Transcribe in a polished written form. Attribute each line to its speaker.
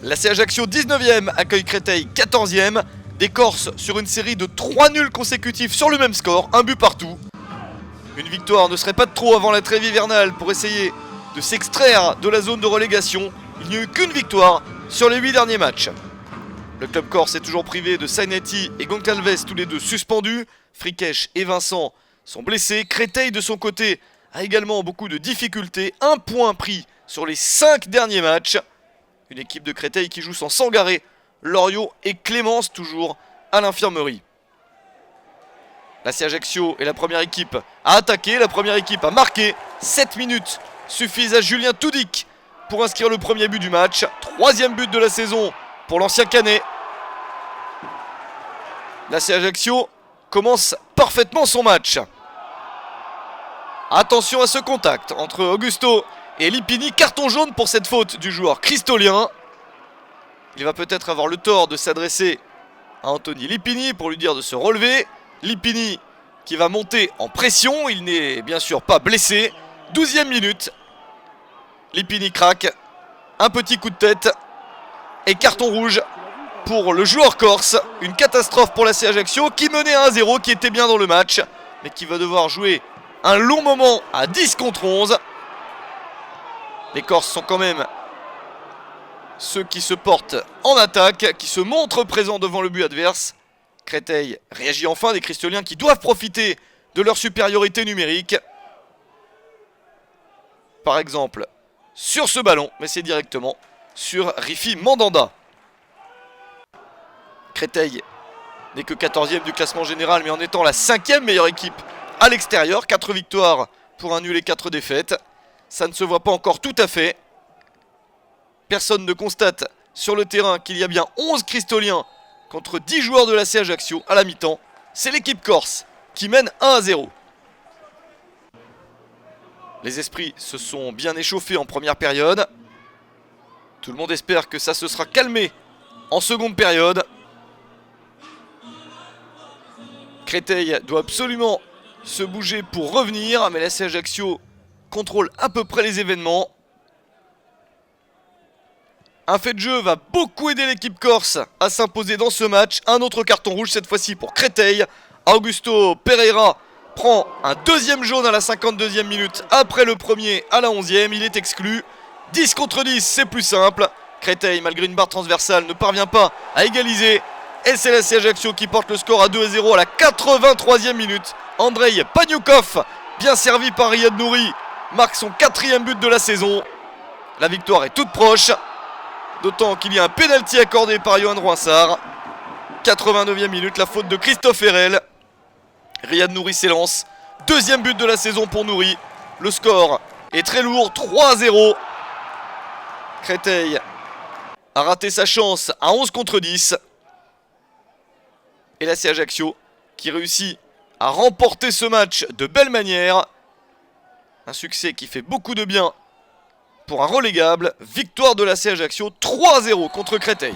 Speaker 1: L'AC Ajaccio 19e accueille Créteil 14e. Des Corses sur une série de 3 nuls consécutifs sur le même score, un but partout. Une victoire ne serait pas de trop avant la trêve hivernale pour essayer de s'extraire de la zone de relégation. Il n'y a eu qu'une victoire sur les 8 derniers matchs. Le club corse est toujours privé de Sainetti et Goncalves, tous les deux suspendus. Frikesh et Vincent sont blessés. Créteil de son côté a également beaucoup de difficultés. Un point pris sur les 5 derniers matchs. Une équipe de Créteil qui joue sans Sangaré, Loriot et Clémence toujours à l'infirmerie. L'AC Ajaccio est la première équipe à attaquer, la première équipe à marquer. 7 minutes suffisent à Julien Toudic pour inscrire le premier but du match. 3e but de la saison pour l'ancien Canet. L'AC Ajaccio commence parfaitement son match. Attention à ce contact entre Augusto et Lipini. Carton jaune pour cette faute du joueur cristolien. Il va peut-être avoir le tort de s'adresser à Anthony Lipini pour lui dire de se relever. Lipini qui va monter en pression. Il n'est bien sûr pas blessé. 12e minute. Lipini craque. Un petit coup de tête. Et carton rouge pour le joueur corse. Une catastrophe pour l'AC Ajaccio qui menait à 1-0, qui était bien dans le match, mais qui va devoir jouer un long moment à 10 contre 11. Les Corses sont quand même ceux qui se portent en attaque, qui se montrent présents devant le but adverse. Créteil réagit enfin, des Cristoliens qui doivent profiter de leur supériorité numérique. Par exemple, sur ce ballon, mais c'est directement sur Rifi Mandanda. Créteil n'est que 14e du classement général, mais en étant la 5e meilleure équipe à l'extérieur. 4 victoires pour un nul et 4 défaites. Ça ne se voit pas encore tout à fait. Personne ne constate sur le terrain qu'il y a bien 11 Cristoliens contre 10 joueurs de l'AC Ajaccio à la mi-temps. C'est l'équipe corse qui mène 1-0. Les esprits se sont bien échauffés en première période. Tout le monde espère que ça se sera calmé en seconde période. Créteil doit absolument se bouger pour revenir, mais l'AC Ajaccio contrôle à peu près les événements. Un fait de jeu va beaucoup aider l'équipe corse à s'imposer dans ce match. Un autre carton rouge cette fois-ci pour Créteil. Augusto Pereira prend un deuxième jaune à la 52e minute après le premier à la 11e. Il est exclu. 10 contre 10, c'est plus simple. Créteil, malgré une barre transversale, ne parvient pas à égaliser. Et c'est l'AC Ajaccio qui porte le score à 2-0 à la 83e minute. Andrei Pagnoukov, bien servi par Riyad Nouri, marque son 4e but de la saison. La victoire est toute proche. D'autant qu'il y a un pénalty accordé par Johan Roinsard. 89e minute, la faute de Christophe Herel. Riyad Nouri s'élance. 2e but de la saison pour Nouri. Le score est très lourd, 3-0. Créteil a raté sa chance à 11 contre 10. Et l'AC Ajaccio qui réussit à remporter ce match de belle manière. Un succès qui fait beaucoup de bien pour un relégable. Victoire de l'AC Ajaccio 3-0 contre Créteil.